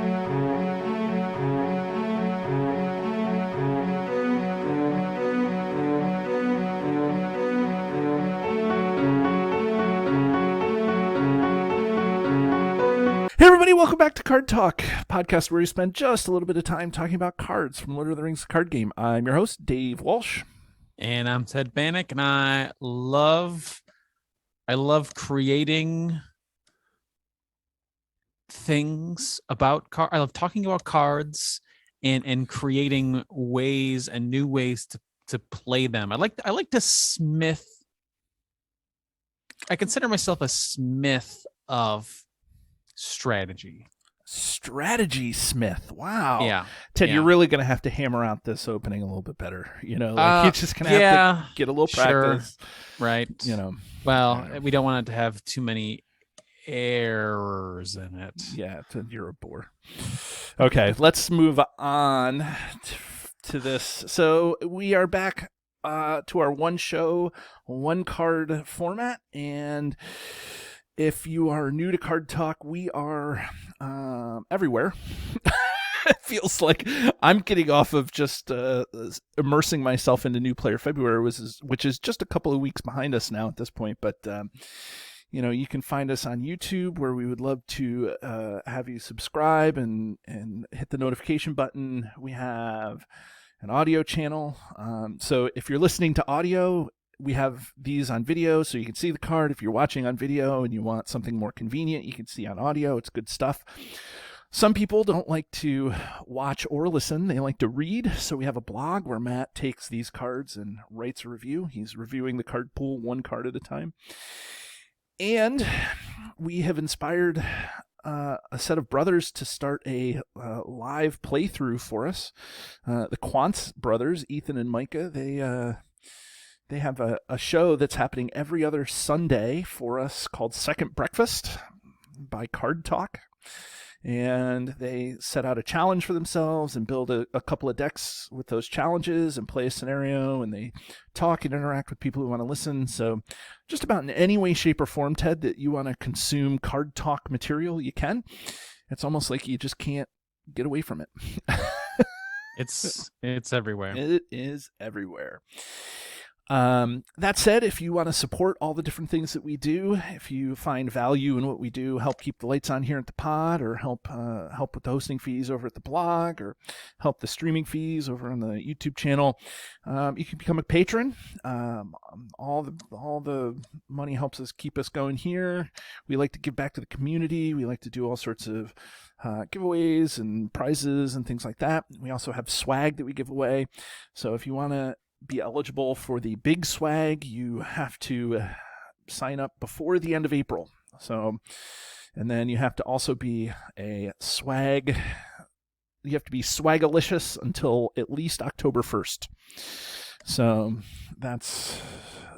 Hey everybody, welcome back to Card Talk, podcast where we spend just a little bit of time talking about cards from Lord of the Rings card game. I'm your host, Dave Walsh. And I'm Ted Bannock, and I love creating things about cards. I love talking about cards and creating ways and new ways to play them. I like to smith. I consider myself a smith of strategy Smith. Wow. Yeah. Ted, yeah. You're really going to have to hammer out this opening a little bit better. You know, you're just going to have to get a little practice. Sure. Right. You know. Well, we don't want it to have too many errors in it. Yeah, you're a bore. Okay, let's move on to this. So we are back to our one show, one card format, and if you are new to Card Talk, we are everywhere. It feels like I'm getting off of just immersing myself into New Player February, which is just a couple of weeks behind us now at this point. But, you can find us on YouTube, where we would love to have you subscribe and hit the notification button. We have an audio channel. So if you're listening to audio, we have these on video so you can see the card. If you're watching on video and you want something more convenient, you can see on audio. It's good stuff. Some people don't like to watch or listen. They like to read. So we have a blog where Matt takes these cards and writes a review. He's reviewing the card pool one card at a time. And we have inspired a set of brothers to start a live playthrough for us. The Quantz brothers, Ethan and Micah, they have a show that's happening every other Sunday for us called Second Breakfast by Card Talk. And they set out a challenge for themselves and build a couple of decks with those challenges and play a scenario. And they talk and interact with people who want to listen. So just about in any way, shape, or form, Ted, that you want to consume Card Talk material, you can. It's almost like you just can't get away from it. It's everywhere. It is everywhere. That said, if you want to support all the different things that we do, if you find value in what we do, help keep the lights on here at the pod, or help with the hosting fees over at the blog, or help the streaming fees over on the YouTube channel, you can become a patron. All the money helps us keep us going here. We like to give back to the community. We like to do all sorts of giveaways and prizes and things like that. We also have swag that we give away. So if you want to be eligible for the big swag, you have to sign up before the end of April. So, and then you have to also be you have to be swagalicious until at least October 1st. So that's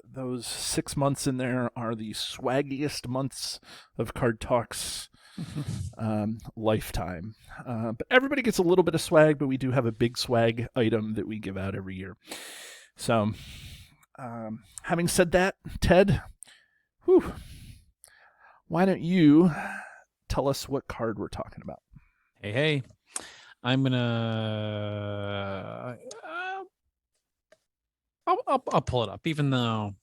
those 6 months in there are the swaggiest months of Card Talk's lifetime. But everybody gets a little bit of swag, but we do have a big swag item that we give out every year. So, having said that, Ted, why don't you tell us what card we're talking about? Hey, I'm gonna. I'll pull it up, even though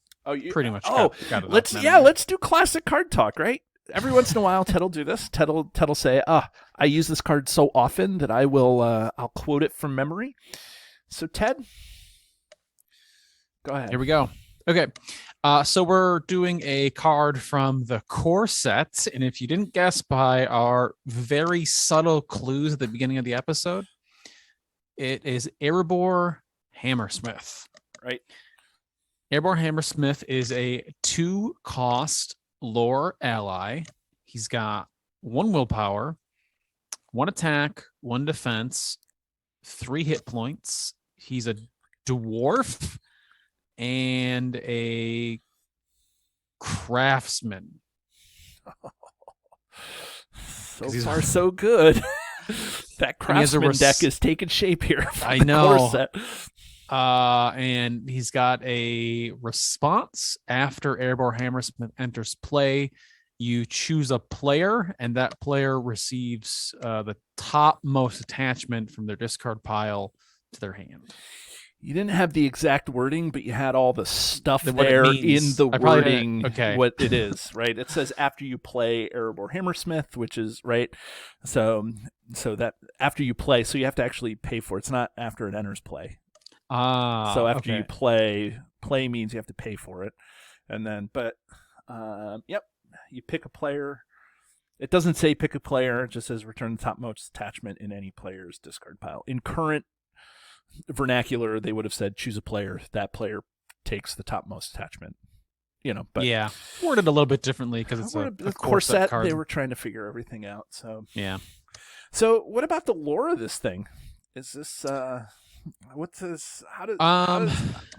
pretty much. Got it let's do classic Card Talk, right? Every once in a while, Ted will do this. Ted'll say, I use this card so often that I'll quote it from memory. So, Ted, go ahead. Here we go. Okay. So we're doing a card from the core set. And if you didn't guess by our very subtle clues at the beginning of the episode, it is Erebor Hammersmith. Right. Erebor Hammersmith is a 2-cost lore ally. He's got 1 willpower, 1 attack, 1 defense, 3 hit points. He's a dwarf and a craftsman. So far, so good. That craftsman deck is taking shape here. I know. And he's got a response after Erebor Hammersmith enters play. you choose a player, and that player receives the topmost attachment from their discard pile to their hand. You didn't have the exact wording, but you had all the stuff What it there means. in the I probably wording, okay. what it is, right? It says after you play Erebor Hammersmith, which is, right? So that after you play, so you have to actually pay for it. It's not after it enters play. So after you play means you have to pay for it. And then, yep, you pick a player. It doesn't say pick a player. It just says return the topmost attachment in any player's discard pile. In current vernacular, they would have said choose a player. That player takes the topmost attachment. But yeah, worded a little bit differently because it's a core set card. They were trying to figure everything out. So yeah. So what about the lore of this thing? Is this what's this?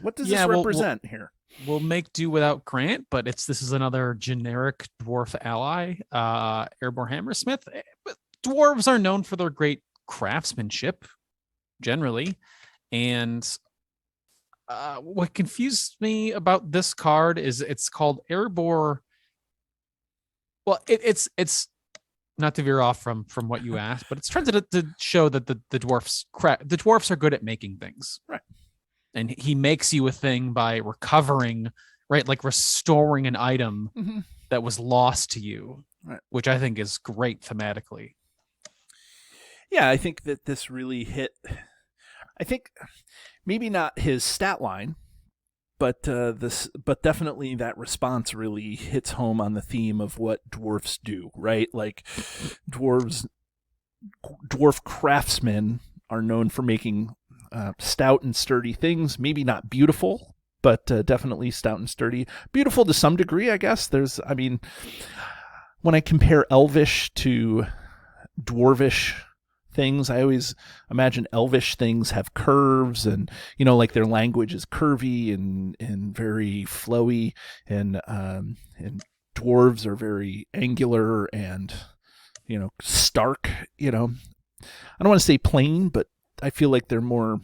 What does this represent here? We'll make do without Grant, but this is another generic dwarf ally, Erebor Hammersmith. But dwarves are known for their great craftsmanship, generally. And what confused me about this card is it's called Erebor. Well, it's not to veer off from what you asked, but it's trying to show that the dwarfs are good at making things, right? And he makes you a thing by recovering, right? Like restoring an item that was lost to you, right? Which I think is great thematically. Yeah, I think that this really hit. I think maybe not his stat line, but definitely that response really hits home on the theme of what dwarfs do, right? Like dwarf craftsmen are known for making stout and sturdy things. Maybe not beautiful, but definitely stout and sturdy. Beautiful to some degree, I guess. When I compare elvish to dwarvish things, I always imagine elvish things have curves and, like their language is curvy and very flowy, and dwarves are very angular and, stark. I don't want to say plain, but I feel like they're more,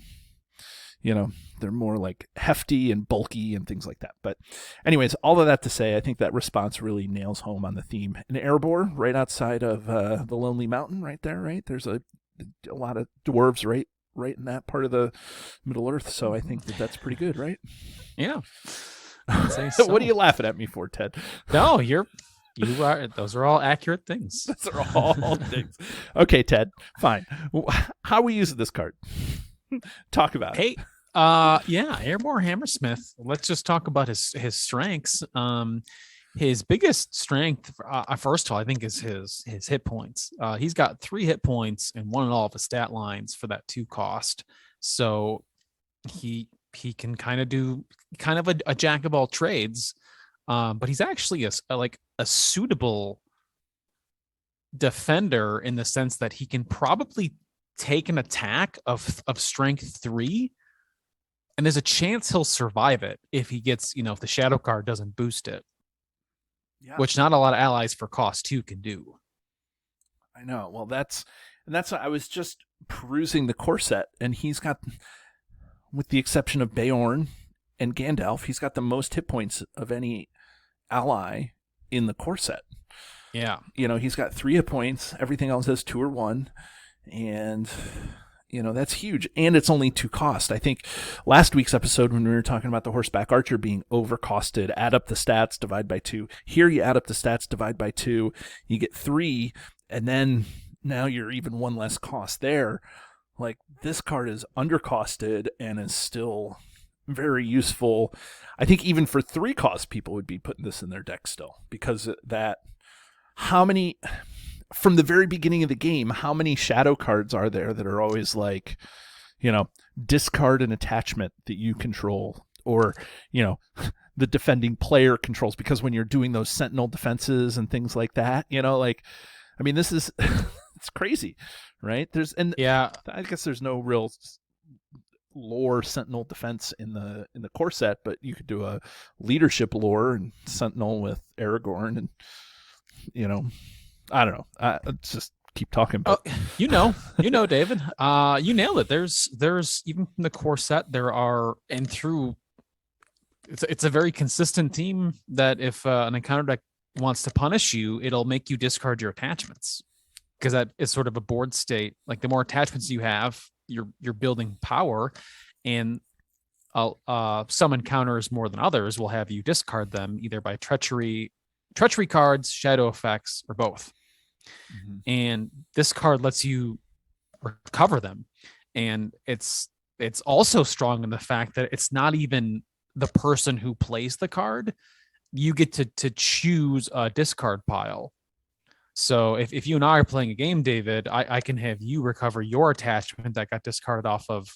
they're more like hefty and bulky and things like that. But anyways, all of that to say, I think that response really nails home on the theme. And Erebor, right outside of the Lonely Mountain, right there, right? There's a lot of dwarves right in that part of the Middle Earth. So I think that's pretty good, right? Yeah. I'd say so. What are you laughing at me for, Ted? No, you are. Those are all accurate things. Those are all things. Okay, Ted, fine. How are we using this card? Talk about it. Yeah, Erebor Hammersmith. Let's just talk about his strengths. His biggest strength, first of all, I think, is his hit points. He's got 3 hit points and 1 in all of his stat lines for that 2 cost. So he can kind of do a jack of all trades, but he's actually a suitable defender in the sense that he can probably take an attack of strength 3, and there's a chance he'll survive it if he gets, if the shadow card doesn't boost it. Yeah. Which not a lot of allies for cost 2 can do. I know. Well, that's what I was just perusing the core set, and he's got, with the exception of Beorn and Gandalf, he's got the most hit points of any ally in the core set. Yeah. He's got 3 hit points. Everything else has 2 or 1, and that's huge. And it's only 2 cost. I think last week's episode, when we were talking about the horseback archer being overcosted, add up the stats, divide by 2. Here you add up the stats, divide by 2. You get 3, and then now you're even 1 less cost there. Like, this card is undercosted and is still very useful. I think even for 3 cost, people would be putting this in their deck still, because how many... From the very beginning of the game, how many shadow cards are there that are always like, discard an attachment that you control, or, the defending player controls? Because when you're doing those sentinel defenses and things like that, this is, it's crazy, right? I guess there's no real lore sentinel defense in the core set, but you could do a leadership lore and sentinel with Aragorn, and, I don't know. Just keep talking about. David. You nailed it. There's even from the core set, there are, and through. It's a very consistent team that if an encounter deck wants to punish you, it'll make you discard your attachments, because that is sort of a board state. Like the more attachments you have, you're building power, and some encounters more than others will have you discard them either by treachery cards, shadow effects, or both. Mm-hmm. And this card lets you recover them, and it's also strong in the fact that it's not even the person who plays the card. You get to choose a discard pile. So if you and I are playing a game, David, I can have you recover your attachment that got discarded off of,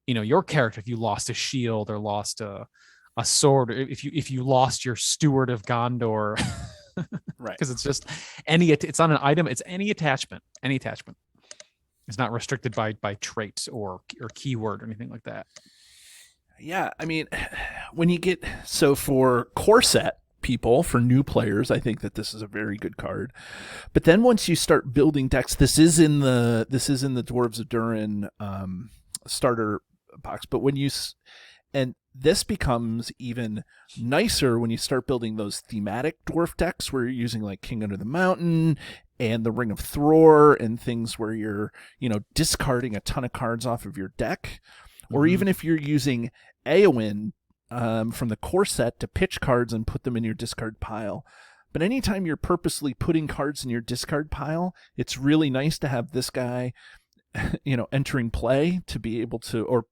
your character. If you lost a shield or lost a sword, or if you lost your Steward of Gondor, right? Because it's just it's not an item. It's any attachment. It's not restricted by trait or keyword or anything like that. Yeah, I mean, when you get for core set people, for new players, I think that this is a very good card. But then once you start building decks, this is in the Dwarves of Durin starter box. But and this becomes even nicer when you start building those thematic dwarf decks where you're using like King Under the Mountain and the Ring of Thror and things where you're, discarding a ton of cards off of your deck. Mm-hmm. Or even if you're using Eowyn from the core set to pitch cards and put them in your discard pile. But anytime you're purposely putting cards in your discard pile, it's really nice to have this guy, entering play to be able to, or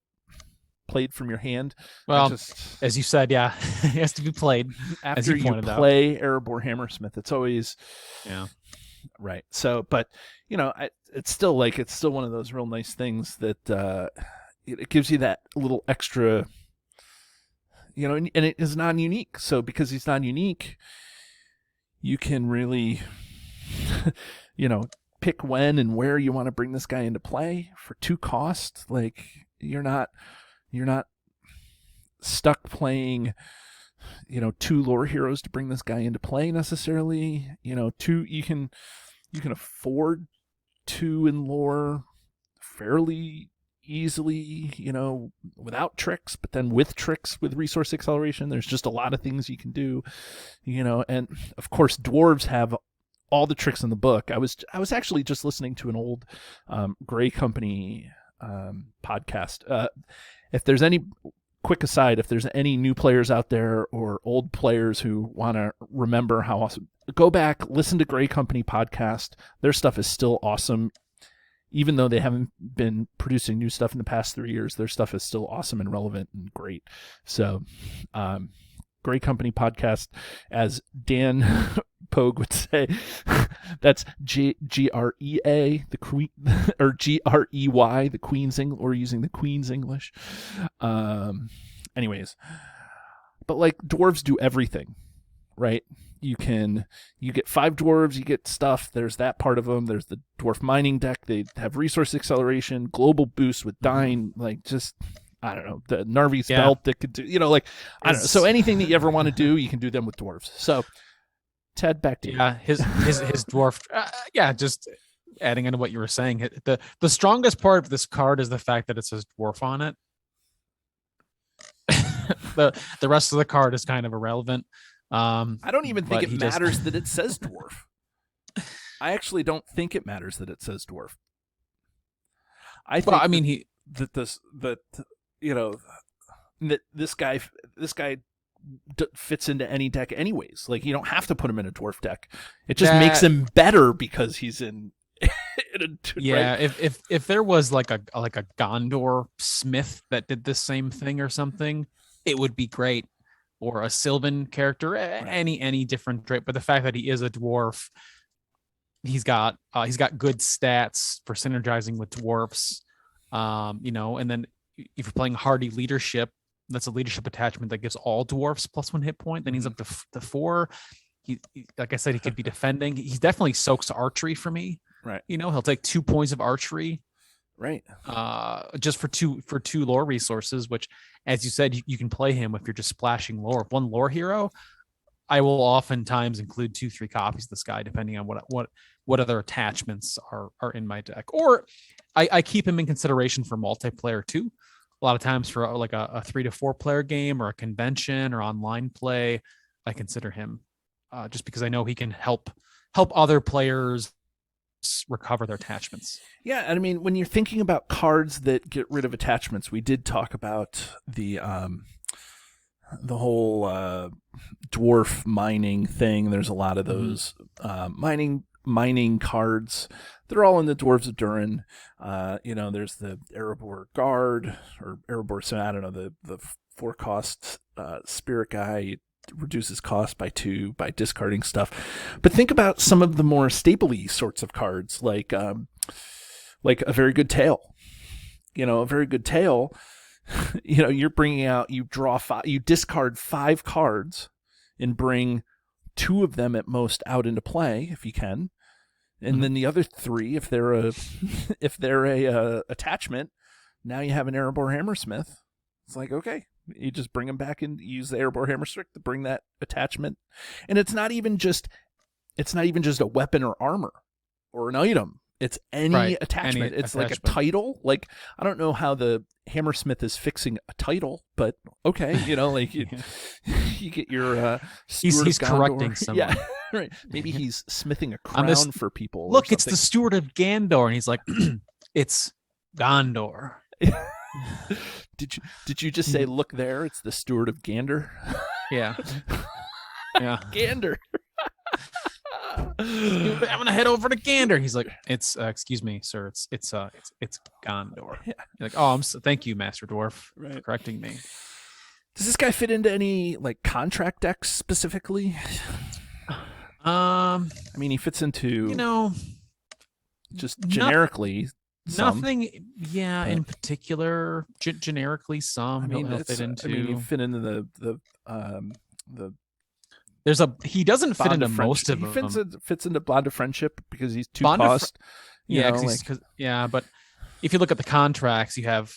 played from your hand. Well, as you said, yeah, it has to be played. After you play Erebor Hammersmith, it's always, right. So, but it's still one of those real nice things that it gives you that little extra, and it is non-unique. So because he's non-unique, you can really, pick when and where you want to bring this guy into play for 2 cost. Like you're not stuck playing, 2 lore heroes to bring this guy into play necessarily. 2, you can afford 2 in lore fairly easily, without tricks, but then with tricks, with resource acceleration, there's just a lot of things you can do, and of course dwarves have all the tricks in the book. I was actually just listening to an old Gray Company podcast. If there's any quick aside, if there's any new players out there or old players who want to remember how awesome, go back, listen to Gray Company podcast. Their stuff is still awesome. Even though they haven't been producing new stuff in the past 3 years, their stuff is still awesome and relevant and great. So, Gray Company podcast, as Dan Pogue would say, that's G-R-E-A, the Queen, or G-R-E-Y, the Queen's English, or using the Queen's English. Anyways, but like dwarves do everything, right? You get 5 dwarves, you get stuff. There's that part of them. There's the dwarf mining deck. They have resource acceleration, global boost with dying, like just, I don't know, the Narvi's belt that could do, I don't know. So anything that you ever want to do, you can do them with dwarves. So Ted, back to you. Yeah, his dwarf. Just adding into what you were saying, the strongest part of this card is the fact that it says dwarf on it. The rest of the card is kind of irrelevant. I don't even think it matters that it says dwarf. I actually don't think it matters that it says dwarf. This guy fits into any deck anyways. Like you don't have to put him in a dwarf deck. It just makes him better because he's in. Right? If there was like a Gondor Smith that did the same thing or something, it would be great. Or a Sylvan character, any different trait. But the fact that he is a dwarf, he's got good stats for synergizing with dwarfs. And then if you're playing hardy leadership, that's a leadership attachment that gives all dwarfs +1 hit point. Then he's up to 4. He, like I said, he could be defending. He's definitely soaks archery for me. Right. He'll take 2 points of archery. Right. Just for two lore resources, which, as you said, you can play him if you're just splashing lore. One lore hero, I will oftentimes include 2-3 copies of this guy, depending on what other attachments are in my deck. Or I keep him in consideration for multiplayer too. A lot of times for like a 3 to 4 player game or a convention or online play, I consider him. just because I know he can help other players recover their attachments. Yeah, and I mean, when you're thinking about cards that get rid of attachments, we did talk about the whole dwarf mining thing. There's a lot of those mining cards. They're all in the Dwarves of Durin. There's the Erebor Guard or Erebor. So I don't know, the 4-cost spirit guy reduces cost by 2 by discarding stuff. But think about some of the more staple-y sorts of cards, like a very good tail. A very good tail. You're bringing out, you draw 5, you discard 5 cards and bring 2 of them at most out into play if you can, and then the other 3, if they're a attachment, now you have an Erebor Hammersmith. It's like, okay, you just bring them back and use the Erebor Hammersmith to bring that attachment, and it's not even just a weapon or armor or an item. It's any attachment. It's like a title. Like, I don't know how the Hammersmith is fixing a title, but okay, you get your he's correcting someone. Yeah, right. Maybe he's smithing a crown for people. Look, it's the Steward of Gandor, and he's like, it's Gondor. Did you just say, look there? It's the Steward of Gander. Yeah, yeah, Gander. I'm gonna head over to Gander. He's like, it's excuse me, sir. It's Gondor. Yeah. You're like, oh, thank you, Master Dwarf, for correcting me. Does this guy fit into any like contract decks specifically? I mean, he fits into just generically. Nothing, in particular. Generically, some. I mean, he'll fit into. You fit into the. He doesn't fit into most of them. He fits into Bond of Friendship because he's 2 cost. But if you look at the contracts, you have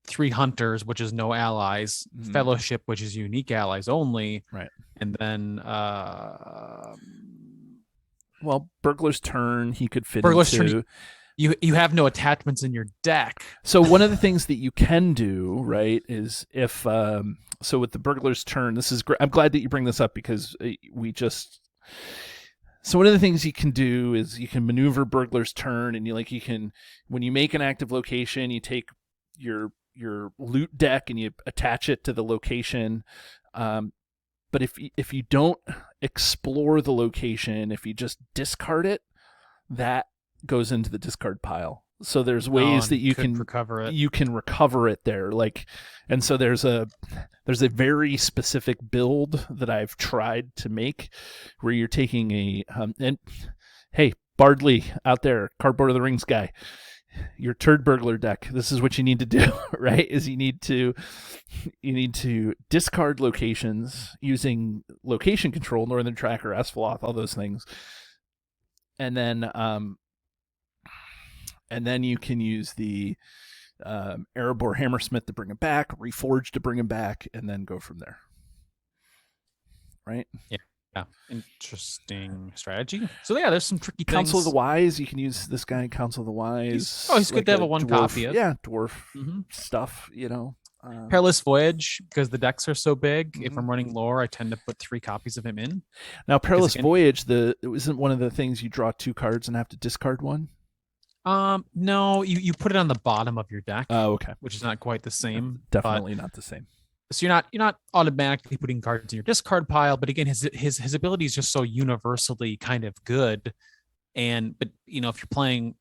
3 hunters, which is no allies, fellowship, which is unique allies only, right? And then, Burglar's Turn, he could fit into. Turn, you have no attachments in your deck. So one of the things that you can do, right, is if with the Burglar's Turn, this is great. I'm glad that you bring this up because so one of the things you can do is you can maneuver Burglar's Turn, and you can, when you make an active location, you take your loot deck and you attach it to the location. But if you don't explore the location, if you just discard it, that goes into the discard pile. So there's ways that you can recover it. You can recover it there, and so there's a very specific build that I've tried to make where you're taking and hey, Bardley out there, Cardboard of the Rings guy, your turd burglar deck. This is what you need to do, right? Is you need to discard locations using location control, Northern Tracker, Asphalloth, all those things, and then you can use the Erebor Hammersmith to bring him back, Reforge to bring him back, and then go from there. Right? Yeah. Interesting strategy. So there's some tricky things. Council of the Wise, you can use this guy, Council of the Wise. He's good to have a one copy of. Yeah, dwarf stuff, Perilous Voyage, because the decks are so big. If I'm running lore, I tend to put 3 copies of him in. Now, Perilous Voyage, isn't one of the things you draw 2 cards and have to discard one? No, you put it on the bottom of your deck. Oh, okay. Which is not quite the same. Definitely not the same. So you're not automatically putting cards in your discard pile, but again, his ability is just so universally kind of good. But if you're playing,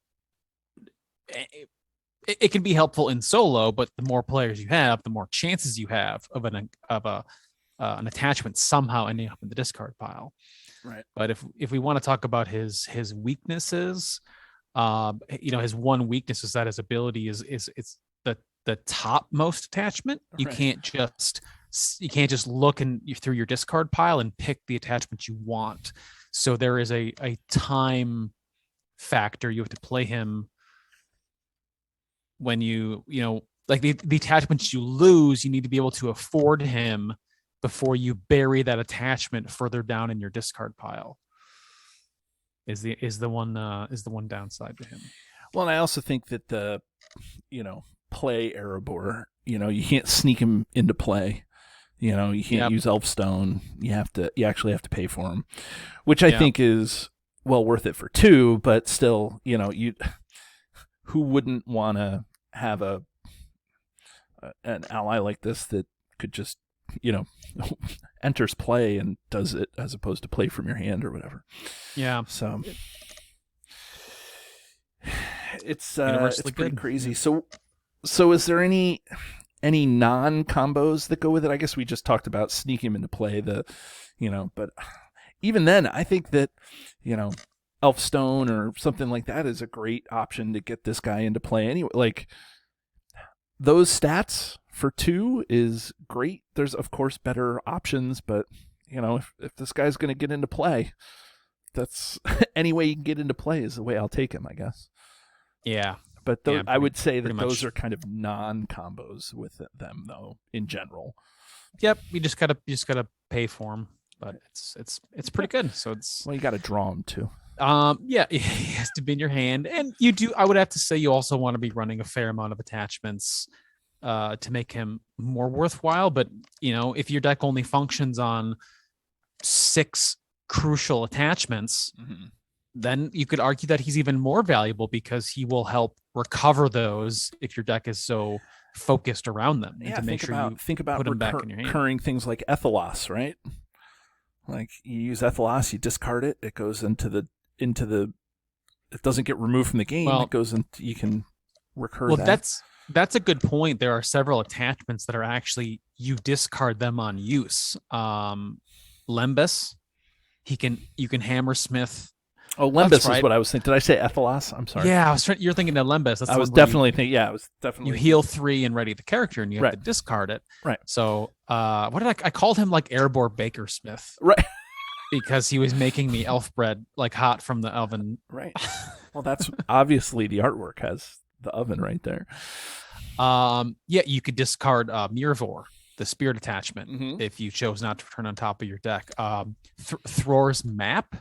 it can be helpful in solo. But the more players you have, the more chances you have of an attachment somehow ending up in the discard pile. Right. But if we want to talk about his weaknesses. His one weakness is that his ability is the topmost attachment. You can't just look through your discard pile and pick the attachment you want. So there is a time factor. You have to play him when the attachments you lose, you need to be able to afford him before you bury that attachment further down in your discard pile. Is the one downside to him. Well, and I also think that play Erebor, you can't sneak him into play. You know, you can't use Elfstone. You actually have to pay for them, which I think is well worth it for 2. But still, you know, who wouldn't want to have an ally like this that could just, you know, enters play and does it as opposed to play from your hand or whatever. Yeah. So it's pretty crazy. So is there any non-combos that go with it? I guess we just talked about sneaking him into play, but even then, I think that, you know, Elfstone or something like that is a great option to get this guy into play anyway. Like, those stats for 2 is great. There's, of course, better options, but, you know, if this guy's going to get into play, that's any way you can get into play is the way I'll take him, I guess. Yeah. But I would say that those are kind of non-combos with them, though, in general. Yep, you just gotta pay for them, but it's pretty good. So you got to draw them too. Yeah, he has to be in your hand, and you do. I would have to say you also want to be running a fair amount of attachments to make him more worthwhile. But you know, if your deck only functions on 6 crucial attachments. Mm-hmm. Then you could argue that he's even more valuable because he will help recover those if your deck is so focused around them. And to make sure you think about put them back in your hand. Recurring things like Ethelos, right? Like you use Ethelos, you discard it, it goes into the it doesn't get removed from the game. It goes into, you can recur that. That's a good point. There are several attachments that are actually you discard them on use. Lembas, you can Hammersmith. Oh, Lembas is what I was thinking. Did I say Ethelos? I'm sorry. Yeah, you're thinking of Lembas. I was definitely thinking. Yeah, I was definitely. You heal 3 and ready the character, and you have to discard it. Right. So, what did I called him like Erebor Bakersmith? Right. Because he was making the elf bread like hot from the oven. Right. Well, that's obviously the artwork has the oven right there. Yeah, you could discard Mirvor, the spirit attachment, if you chose not to return on top of your deck. Thror's map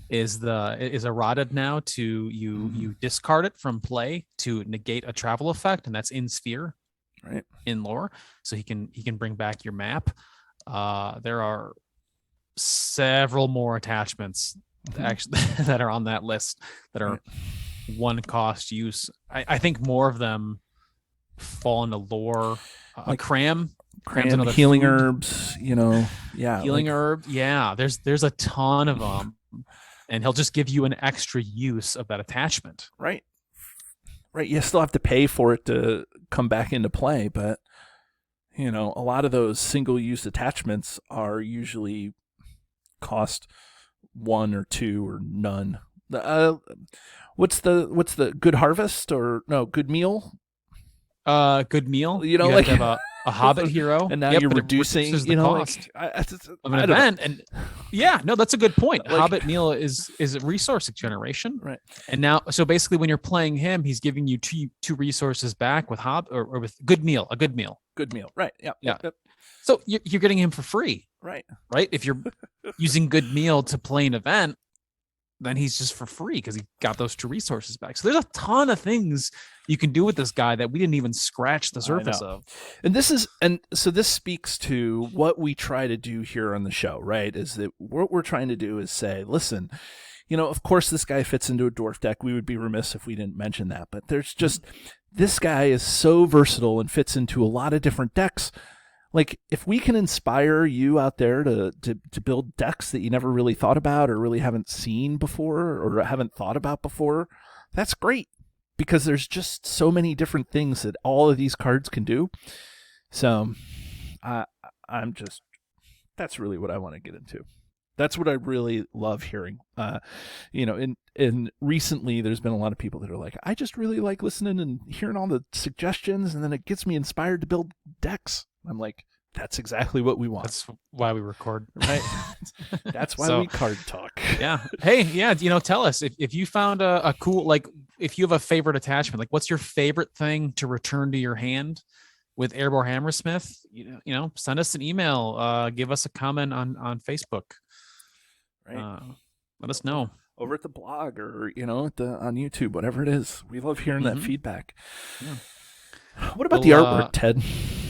is eroded now to you discard it from play to negate a travel effect, and that's in Sphere, right, in lore. So he can bring back your map. There are several more attachments actually that are on that list that are one cost use. I think more of them fall into lore. Like Cram's another healing herbs, healing herb. Yeah, there's a ton of them. And he'll just give you an extra use of that attachment. Right. You still have to pay for it to come back into play, but a lot of those single-use attachments are usually cost 1 or 2 or none. What's the Good Harvest or no Good Meal? Good Meal. You like have a Hobbit hero, and now you're reducing the cost of an event. And that's a good point. Hobbit Meal is a resource generation, right? And now, so basically, when you're playing him, he's giving you two resources back with or with Good Meal, a Good Meal, right? Yeah. Yep. So you're getting him for free, right? If you're using Good Meal to play an event, then he's just for free because he got those 2 resources back. So there's a ton of things you can do with this guy that we didn't even scratch the surface of. And this speaks to what we try to do here on the show, right? Is that what we're trying to do is say, listen, of course this guy fits into a dwarf deck. We would be remiss if we didn't mention that. But there's just, this guy is so versatile and fits into a lot of different decks. Like, if we can inspire you out there to build decks that you never really thought about or really haven't seen before or haven't thought about before, that's great, because there's just so many different things that all of these cards can do. So that's really what I want to get into. That's what I really love hearing. And recently there's been a lot of people that are like, I just really like listening and hearing all the suggestions, and then it gets me inspired to build decks. I'm like, that's exactly what we want. That's why we record, right? That's why we card talk. Yeah. Hey, yeah. Tell us if you found a cool, like, if you have a favorite attachment, like, what's your favorite thing to return to your hand with Erebor Hammersmith? Send us an email. Give us a comment on Facebook. Right. Let us know over at the blog or on YouTube, whatever it is. We love hearing that feedback. Yeah. What about the artwork, Ted?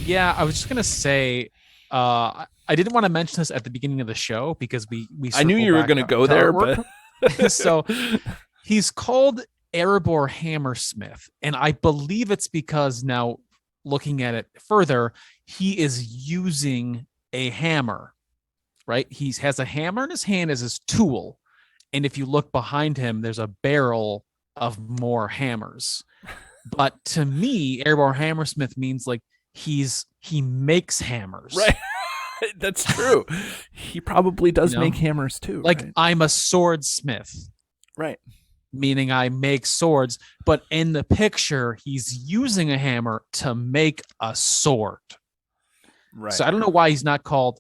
Yeah, I was just gonna say, I didn't want to mention this at the beginning of the show because we I knew you were going to go there, but so he's called Erebor Hammersmith, and I believe it's because now looking at it further, he is using a hammer, right? He has a hammer in his hand as his tool, and if you look behind him, there's a barrel of more hammers. But to me, Erebor Hammersmith means like he makes hammers. Right. That's true. He probably does make hammers too. Like, right? I'm a swordsmith. Right. Meaning I make swords. But in the picture, he's using a hammer to make a sword. Right. So I don't know why he's not called.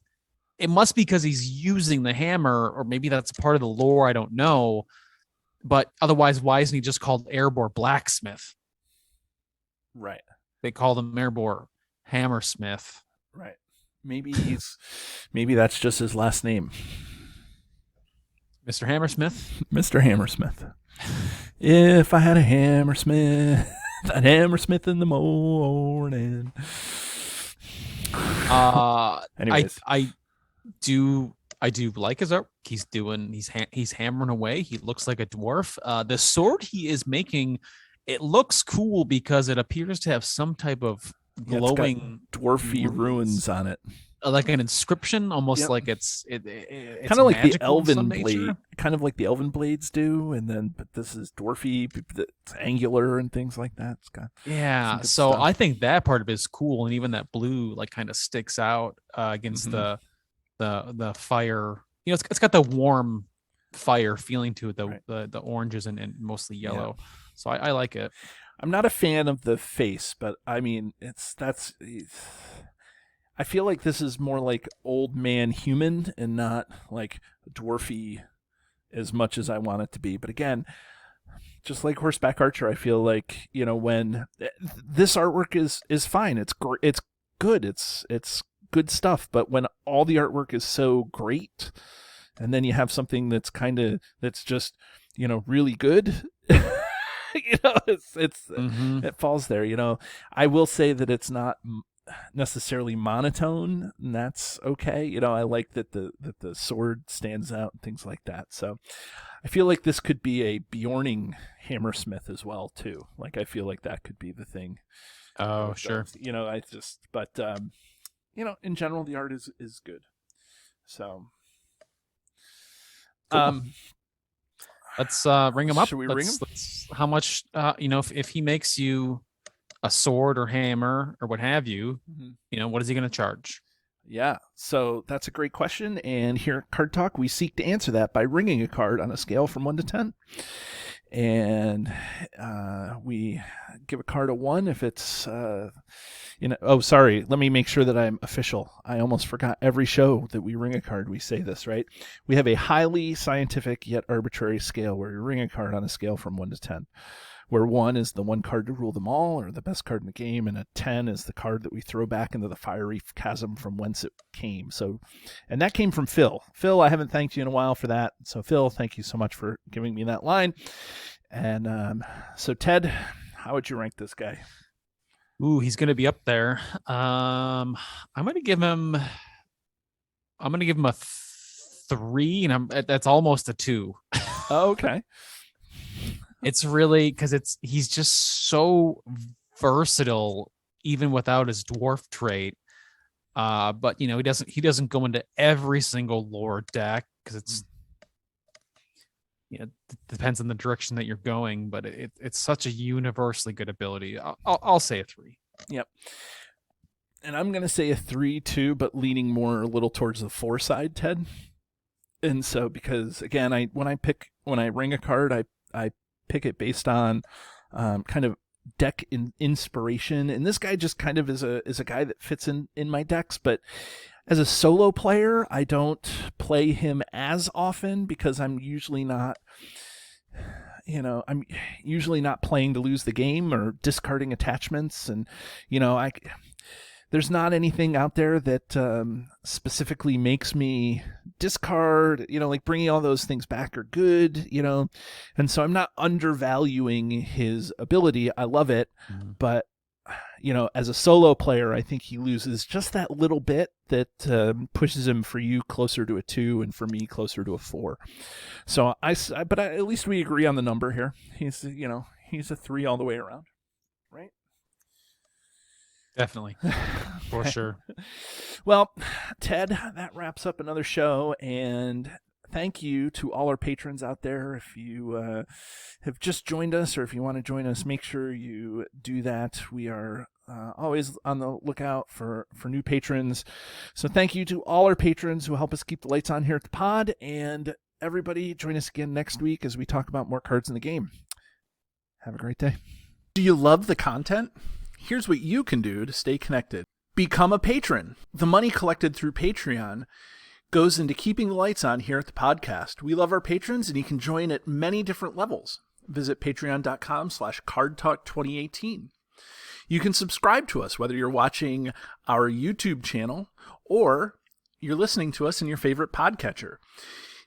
It must be because he's using the hammer, or maybe that's part of the lore. I don't know. But otherwise, why isn't he just called Erebor Blacksmith? Right. They call him Erebor Hammersmith. Right. Maybe that's just his last name. Mr. Hammersmith? Mr. Hammersmith. If I had a Hammersmith, I'd Hammersmith in the morning. Anyways. I do like his art. He's hammering away. He looks like a dwarf. The sword he is making, it looks cool because it appears to have some type of glowing dwarfy runes on it, like an inscription, almost like it's kind of like the elven blade, kind of like the elven blades do. And then, but this is dwarfy, it's angular and things like that. It's got so stuff. I think that part of it is cool, and even that blue like kind of sticks out against the fire. You know, it's got the warm fire feeling to it. The oranges and mostly yellow. Yeah. So I like it. I'm not a fan of the face, but I mean, I feel like this is more like old man human and not like dwarfy as much as I want it to be. But again, just like horseback archer, I feel like, you know, when this artwork is fine, it's good, it's good stuff. But when all the artwork is so great, and then you have something that's just, you know, really good. You know, it falls there. You know, I will say that it's not necessarily monotone, and that's okay. You know, I like that the sword stands out and things like that. So I feel like this could be a Bjorning Hammersmith as well too. Like, I feel like that could be the thing. Oh, sure. You know, you know, in general, the art is good. So, cool. Let's ring him up. Should we ring him? How much, you know, if he makes you a sword or hammer or what have you, you know, what is he going to charge? Yeah, so that's a great question. And here at Card Talk, we seek to answer that by ringing a card on a scale from 1 to 10. And we give a card a 1 if it's, you know, oh, sorry. Let me make sure that I'm official. I almost forgot. Every show that we ring a card, we say this, right? We have a highly scientific yet arbitrary scale where we ring a card on a scale from 1 to 10. Where 1 is the one card to rule them all, or the best card in the game, and a 10 is the card that we throw back into the fiery chasm from whence it came. So, and that came from Phil. Phil, I haven't thanked you in a while for that. So, Phil, thank you so much for giving me that line. And so, Ted, how would you rank this guy? Ooh, he's going to be up there. I'm going to give him a 3, and that's almost a 2. Oh, okay. It's really because he's just so versatile, even without his dwarf trait. But you know, he doesn't go into every single lore deck because it's, you know, it depends on the direction that you're going. But it's such a universally good ability. I'll say a 3. Yep. And I'm gonna say a 3 too, but leaning more a little towards the 4 side, Ted. And so, because again, when I ring a card, I pick it based on kind of deck inspiration, and this guy just kind of is a guy that fits in my decks. But as a solo player, I don't play him as often because I'm usually not playing to lose the game or discarding attachments, and you know, there's not anything out there that specifically makes me discard, you know, like bringing all those things back are good, you know, and so I'm not undervaluing his ability. I love it, but as a solo player, I think he loses just that little bit that pushes him for you closer to a 2 and for me closer to a 4. So at least we agree on the number here. He's a 3 all the way around, right? Definitely. For sure. Well, Ted, that wraps up another show, and thank you to all our patrons out there. If you have just joined us, or if you want to join us, make sure you do that. We are always on the lookout for new patrons. So thank you to all our patrons who help us keep the lights on here at the pod, and everybody join us again next week as we talk about more cards in the game. Have a great day. Do you love the content? Here's what you can do to stay connected. Become a patron. The money collected through Patreon goes into keeping the lights on here at the podcast. We love our patrons, and you can join at many different levels. Visit patreon.com/cardtalk2018. You can subscribe to us, whether you're watching our YouTube channel or you're listening to us in your favorite podcatcher.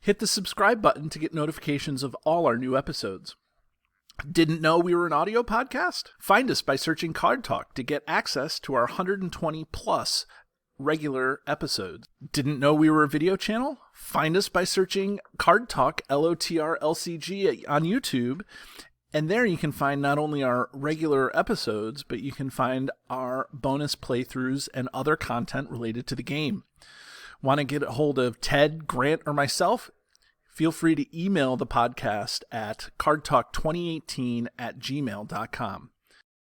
Hit the subscribe button to get notifications of all our new episodes. Didn't know we were an audio podcast? Find us by searching Card Talk to get access to our 120 plus regular episodes. Didn't know we were a video channel? Find us by searching Card Talk LOTR LCG on YouTube, and there you can find not only our regular episodes, but you can find our bonus playthroughs and other content related to the game. Want to get a hold of Ted, Grant, or myself? Feel free to email the podcast at cardtalk2018@gmail.com.